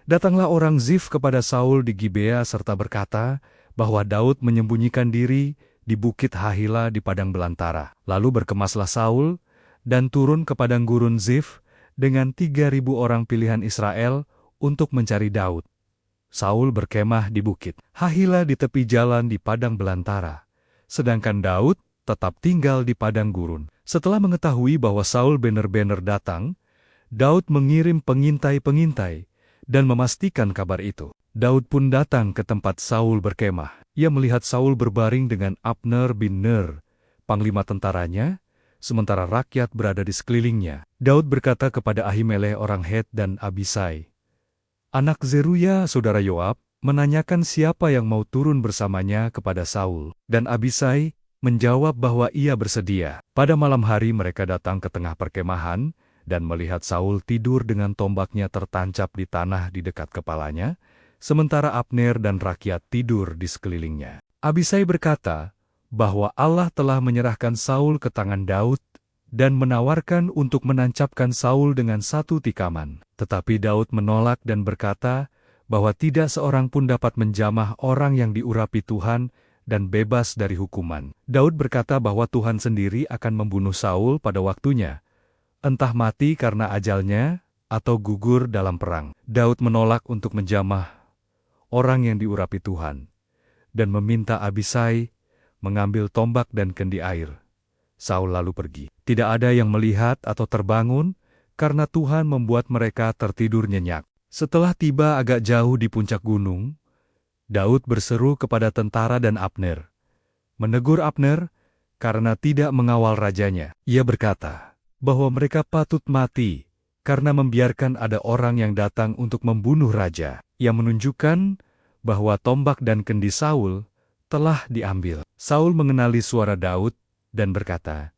Datanglah orang Zif kepada Saul di Gibea serta berkata bahwa Daud menyembunyikan diri di bukit Hahila di padang belantara. Lalu berkemaslah Saul dan turun ke padang gurun Zif dengan 3.000 orang pilihan Israel untuk mencari Daud. Saul berkemah di bukit Hahila di tepi jalan di padang belantara, sedangkan Daud tetap tinggal di padang gurun. Setelah mengetahui bahwa Saul benar-benar datang, Daud mengirim pengintai-pengintai dan memastikan kabar itu. Daud pun datang ke tempat Saul berkemah. Ia melihat Saul berbaring dengan Abner bin Ner, panglima tentaranya, sementara rakyat berada di sekelilingnya. Daud berkata kepada Ahimelech orang Het dan Abisai, anak Zeruya, saudara Yoab, menanyakan siapa yang mau turun bersamanya kepada Saul. Dan Abisai menjawab bahwa ia bersedia. Pada malam hari mereka datang ke tengah perkemahan dan melihat Saul tidur dengan tombaknya tertancap di tanah di dekat kepalanya, sementara Abner dan rakyat tidur di sekelilingnya. Abisai berkata bahwa Allah telah menyerahkan Saul ke tangan Daud dan menawarkan untuk menancapkan Saul dengan satu tikaman. Tetapi Daud menolak dan berkata bahwa tidak seorang pun dapat menjamah orang yang diurapi Tuhan dan bebas dari hukuman. Daud berkata bahwa Tuhan sendiri akan membunuh Saul pada waktunya, entah mati karena ajalnya atau gugur dalam perang. Daud menolak untuk menjamah orang yang diurapi Tuhan dan meminta Abisai mengambil tombak dan kendi air. Saul lalu pergi. Tidak ada yang melihat atau terbangun karena Tuhan membuat mereka tertidur nyenyak. Setelah tiba agak jauh di puncak gunung, Daud berseru kepada tentara dan Abner, menegur Abner karena tidak mengawal rajanya. Ia berkata bahwa mereka patut mati karena membiarkan ada orang yang datang untuk membunuh raja. Ia menunjukkan bahwa tombak dan kendi Saul telah diambil. Saul mengenali suara Daud dan berkata,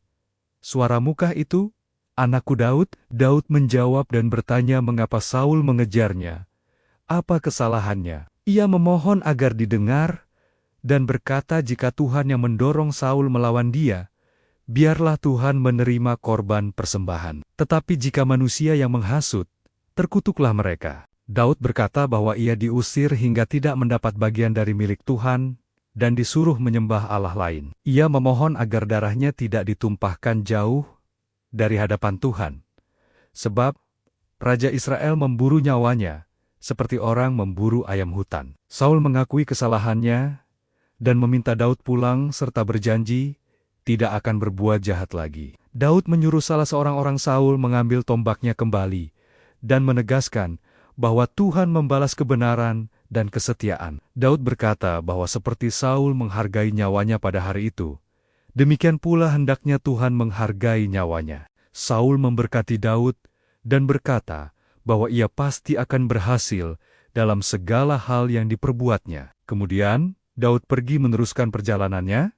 "Suaramukah itu, anakku Daud?" Daud menjawab dan bertanya mengapa Saul mengejarnya. Apa kesalahannya? Ia memohon agar didengar dan berkata jika Tuhan yang mendorong Saul melawan dia, biarlah Tuhan menerima korban persembahan. Tetapi jika manusia yang menghasut, terkutuklah mereka. Daud berkata bahwa ia diusir hingga tidak mendapat bagian dari milik Tuhan dan disuruh menyembah Allah lain. Ia memohon agar darahnya tidak ditumpahkan jauh dari hadapan Tuhan, sebab Raja Israel memburu nyawanya seperti orang memburu ayam hutan. Saul mengakui kesalahannya dan meminta Daud pulang serta berjanji tidak akan berbuat jahat lagi. Daud menyuruh salah seorang orang Saul mengambil tombaknya kembali dan menegaskan bahwa Tuhan membalas kebenaran dan kesetiaan. Daud berkata bahwa seperti Saul menghargai nyawanya pada hari itu, demikian pula hendaknya Tuhan menghargai nyawanya. Saul memberkati Daud dan berkata bahwa ia pasti akan berhasil dalam segala hal yang diperbuatnya. Kemudian Daud pergi meneruskan perjalanannya,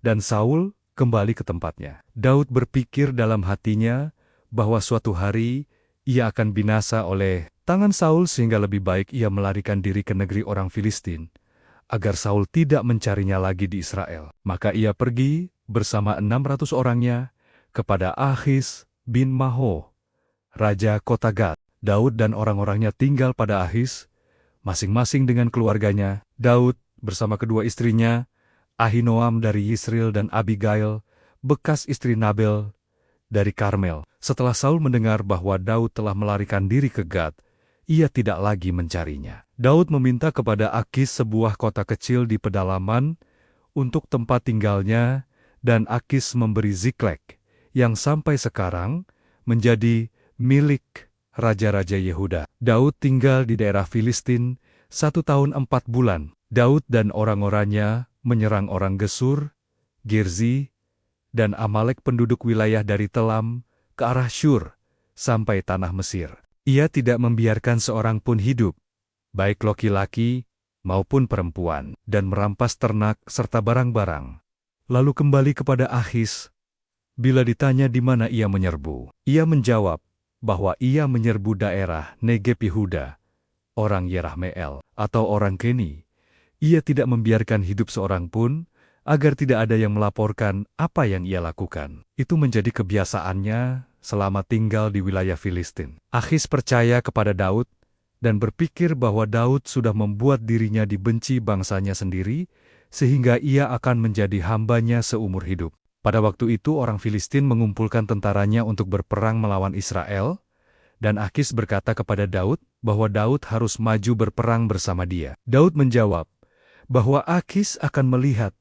dan Saul kembali ke tempatnya. Daud berpikir dalam hatinya bahwa suatu hari ia akan binasa oleh tangan Saul sehingga lebih baik ia melarikan diri ke negeri orang Filistin, agar Saul tidak mencarinya lagi di Israel. Maka ia pergi bersama 600 orangnya kepada Achis bin Maho, raja kota Gat. Daud dan orang-orangnya tinggal pada Achis, masing-masing dengan keluarganya. Daud bersama kedua istrinya, Ahinoam dari Yisril dan Abigail, bekas istri Nabel dari Karmel. Setelah Saul mendengar bahwa Daud telah melarikan diri ke Gat, ia tidak lagi mencarinya. Daud meminta kepada Akis sebuah kota kecil di pedalaman untuk tempat tinggalnya, dan Akis memberi Ziklek, yang sampai sekarang menjadi milik raja-raja Yehuda. Daud tinggal di daerah Filistin 1 tahun 4 bulan. Daud dan orang-orangnya menyerang orang Gesur, Girzi, dan Amalek penduduk wilayah dari Telam ke arah Syur sampai tanah Mesir. Ia tidak membiarkan seorang pun hidup, baik laki-laki maupun perempuan, dan merampas ternak serta barang-barang. Lalu kembali kepada Achis. Bila ditanya di mana ia menyerbu, ia menjawab bahwa ia menyerbu daerah Negeb Yehuda, orang Yerahmeel, atau orang Keni. Ia tidak membiarkan hidup seorang pun, agar tidak ada yang melaporkan apa yang ia lakukan. Itu menjadi kebiasaannya selama tinggal di wilayah Filistin. Achis percaya kepada Daud dan berpikir bahwa Daud sudah membuat dirinya dibenci bangsanya sendiri, sehingga ia akan menjadi hambanya seumur hidup. Pada waktu itu orang Filistin mengumpulkan tentaranya untuk berperang melawan Israel, dan Akis berkata kepada Daud bahwa Daud harus maju berperang bersama dia. Daud menjawab bahwa Akis akan melihat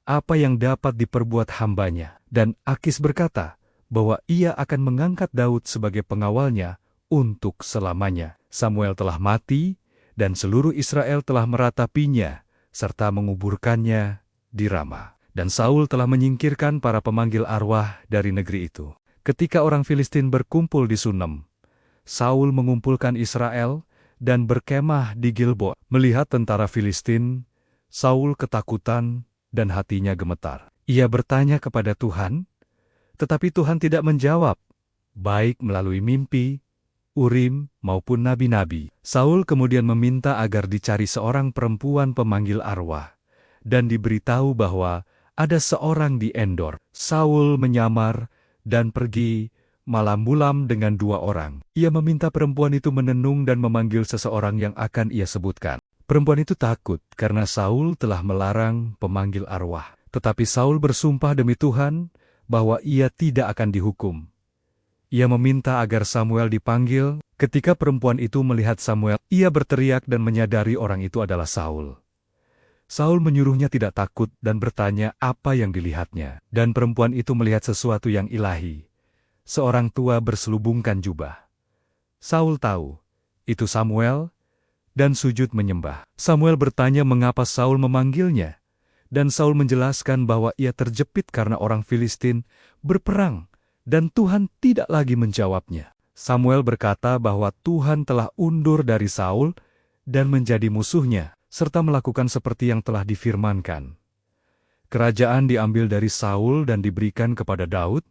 apa yang dapat diperbuat hambanya, dan Akis berkata bahwa ia akan mengangkat Daud sebagai pengawalnya untuk selamanya. Samuel telah mati, dan seluruh Israel telah meratapinya, serta menguburkannya di Rama. Dan Saul telah menyingkirkan para pemanggil arwah dari negeri itu. Ketika orang Filistin berkumpul di Sunem, Saul mengumpulkan Israel dan berkemah di Gilboa. Melihat tentara Filistin, Saul ketakutan dan hatinya gemetar. Ia bertanya kepada Tuhan, tetapi Tuhan tidak menjawab, baik melalui mimpi, Urim, maupun nabi-nabi. Saul kemudian meminta agar dicari seorang perempuan pemanggil arwah, dan diberitahu bahwa ada seorang di Endor. Saul menyamar dan pergi malam-malam dengan 2 orang. Ia meminta perempuan itu menenung dan memanggil seseorang yang akan ia sebutkan. Perempuan itu takut karena Saul telah melarang pemanggil arwah. Tetapi Saul bersumpah demi Tuhan bahwa ia tidak akan dihukum. Ia meminta agar Samuel dipanggil. Ketika perempuan itu melihat Samuel, ia berteriak dan menyadari orang itu adalah Saul. Saul menyuruhnya tidak takut dan bertanya apa yang dilihatnya. Dan perempuan itu melihat sesuatu yang ilahi. Seorang tua berselubungkan jubah. Saul tahu, itu Samuel, dan sujud menyembah. Samuel bertanya mengapa Saul memanggilnya. Dan Saul menjelaskan bahwa ia terjepit karena orang Filistin berperang, dan Tuhan tidak lagi menjawabnya. Samuel berkata bahwa Tuhan telah undur dari Saul dan menjadi musuhnya, serta melakukan seperti yang telah difirmankan. Kerajaan diambil dari Saul dan diberikan kepada Daud,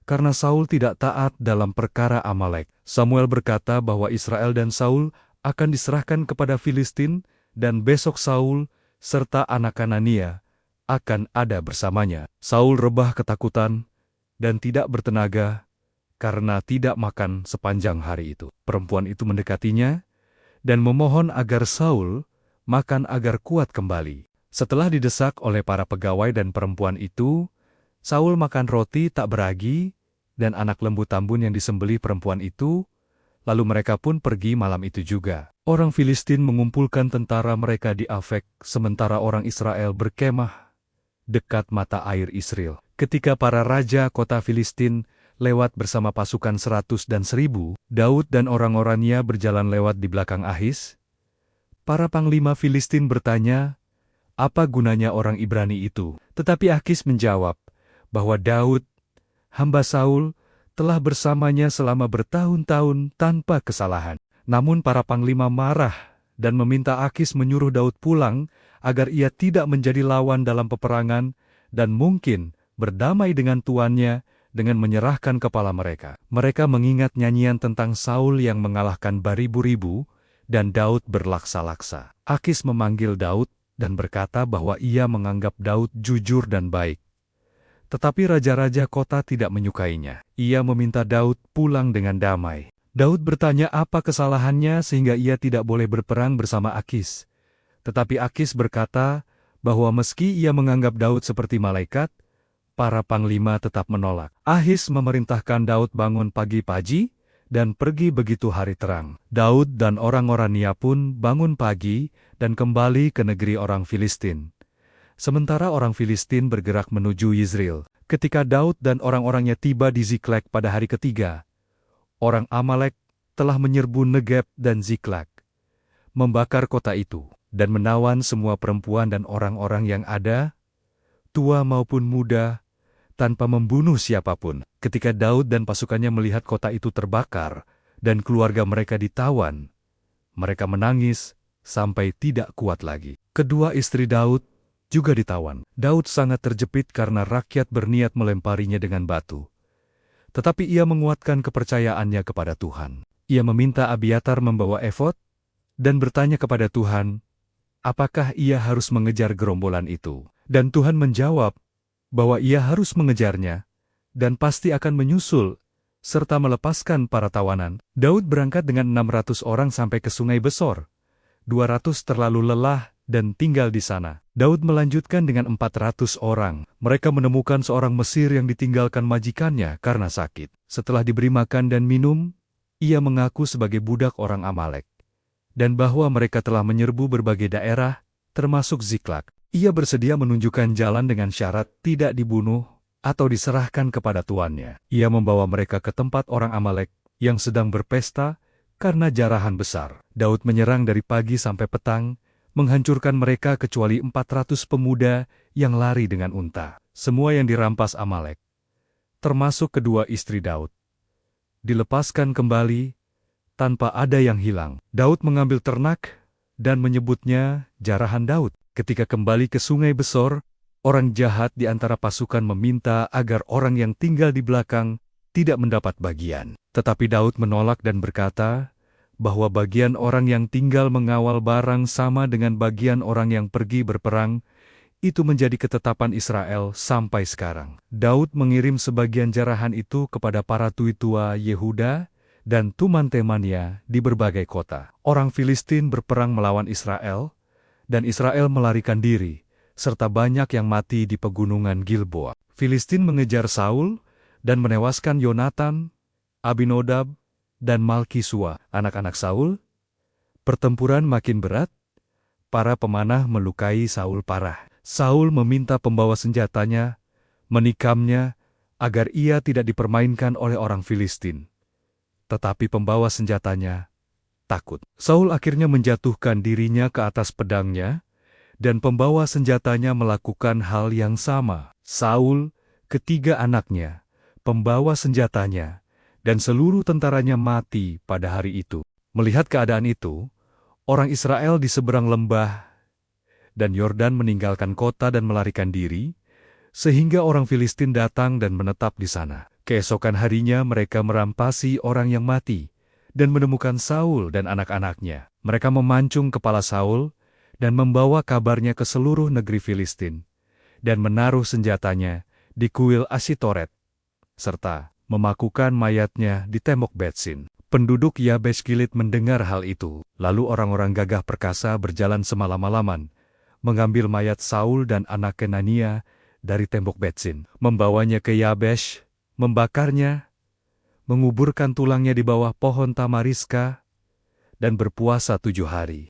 karena Saul tidak taat dalam perkara Amalek. Samuel berkata bahwa Israel dan Saul akan diserahkan kepada Filistin, dan besok Saul serta anak Kanania akan ada bersamanya. Saul rebah ketakutan dan tidak bertenaga karena tidak makan sepanjang hari itu. Perempuan itu mendekatinya dan memohon agar Saul makan agar kuat kembali. Setelah didesak oleh para pegawai dan perempuan itu, Saul makan roti tak beragi dan anak lembu tambun yang disembelih perempuan itu, lalu mereka pun pergi malam itu juga. Orang Filistin mengumpulkan tentara mereka di Afek, sementara orang Israel berkemah dekat mata air Israel. Ketika para raja kota Filistin lewat bersama pasukan 100 dan 1000, Daud dan orang-orangnya berjalan lewat di belakang Ahis. Para panglima Filistin bertanya, apa gunanya orang Ibrani itu? Tetapi Akis menjawab bahwa Daud, hamba Saul, telah bersamanya selama bertahun-tahun tanpa kesalahan. Namun para panglima marah dan meminta Akis menyuruh Daud pulang agar ia tidak menjadi lawan dalam peperangan dan mungkin berdamai dengan tuannya dengan menyerahkan kepala mereka. Mereka mengingat nyanyian tentang Saul yang mengalahkan beribu-ribu dan Daud berlaksa-laksa. Akis memanggil Daud dan berkata bahwa ia menganggap Daud jujur dan baik. Tetapi raja-raja kota tidak menyukainya. Ia meminta Daud pulang dengan damai. Daud bertanya apa kesalahannya sehingga ia tidak boleh berperang bersama Akis. Tetapi Akis berkata bahwa meski ia menganggap Daud seperti malaikat, para panglima tetap menolak. Ahis memerintahkan Daud bangun pagi-pagi dan pergi begitu hari terang. Daud dan orang-orangnya pun bangun pagi dan kembali ke negeri orang Filistin. Sementara orang Filistin bergerak menuju Yizreel. Ketika Daud dan orang-orangnya tiba di Ziklag pada hari ketiga, orang Amalek telah menyerbu Negeb dan Ziklag, membakar kota itu, dan menawan semua perempuan dan orang-orang yang ada, tua maupun muda, tanpa membunuh siapapun. Ketika Daud dan pasukannya melihat kota itu terbakar dan keluarga mereka ditawan, mereka menangis sampai tidak kuat lagi. Kedua istri Daud juga ditawan. Daud sangat terjepit karena rakyat berniat melemparinya dengan batu. Tetapi ia menguatkan kepercayaannya kepada Tuhan. Ia meminta Abiatar membawa efod dan bertanya kepada Tuhan, apakah ia harus mengejar gerombolan itu? Dan Tuhan menjawab bahwa ia harus mengejarnya dan pasti akan menyusul serta melepaskan para tawanan. Daud berangkat dengan 600 orang sampai ke Sungai Besor. 200 terlalu lelah dan tinggal di sana. Daud melanjutkan dengan 400 orang. Mereka menemukan seorang Mesir yang ditinggalkan majikannya karena sakit. Setelah diberi makan dan minum, ia mengaku sebagai budak orang Amalek, dan bahwa mereka telah menyerbu berbagai daerah, termasuk Ziklag. Ia bersedia menunjukkan jalan dengan syarat tidak dibunuh atau diserahkan kepada tuannya. Ia membawa mereka ke tempat orang Amalek yang sedang berpesta karena jarahan besar. Daud menyerang dari pagi sampai petang, menghancurkan mereka kecuali 400 pemuda yang lari dengan unta. Semua yang dirampas Amalek, termasuk kedua istri Daud, dilepaskan kembali tanpa ada yang hilang. Daud mengambil ternak dan menyebutnya jarahan Daud. Ketika kembali ke Sungai Besor, orang jahat di antara pasukan meminta agar orang yang tinggal di belakang tidak mendapat bagian. Tetapi Daud menolak dan berkata bahwa bagian orang yang tinggal mengawal barang sama dengan bagian orang yang pergi berperang. Itu menjadi ketetapan Israel sampai sekarang. Daud mengirim sebagian jarahan itu kepada para tuitua Yehuda dan teman-temannya di berbagai kota. Orang Filistin berperang melawan Israel, dan Israel melarikan diri, serta banyak yang mati di pegunungan Gilboa. Filistin mengejar Saul dan menewaskan Yonatan, Abinadab, dan Malkisua, anak-anak Saul. Pertempuran makin berat, para pemanah melukai Saul parah. Saul meminta pembawa senjatanya, menikamnya, agar ia tidak dipermainkan oleh orang Filistin. Tetapi pembawa senjatanya takut. Saul akhirnya menjatuhkan dirinya ke atas pedangnya, dan pembawa senjatanya melakukan hal yang sama. Saul, ketiga anaknya, pembawa senjatanya, dan seluruh tentaranya mati pada hari itu. Melihat keadaan itu, orang Israel di seberang lembah dan Yordan meninggalkan kota dan melarikan diri, sehingga orang Filistin datang dan menetap di sana. Keesokan harinya mereka merampasi orang yang mati, dan menemukan Saul dan anak-anaknya. Mereka memancung kepala Saul, dan membawa kabarnya ke seluruh negeri Filistin, dan menaruh senjatanya di kuil Asitoret, serta memakukan mayatnya di tembok Betsin. Penduduk Yabesh Gilead mendengar hal itu, lalu orang-orang gagah perkasa berjalan semalam-malaman, mengambil mayat Saul dan anak Kenania dari tembok Betsin, membawanya ke Yabesh, membakarnya, menguburkan tulangnya di bawah pohon tamariska, dan berpuasa 7 hari.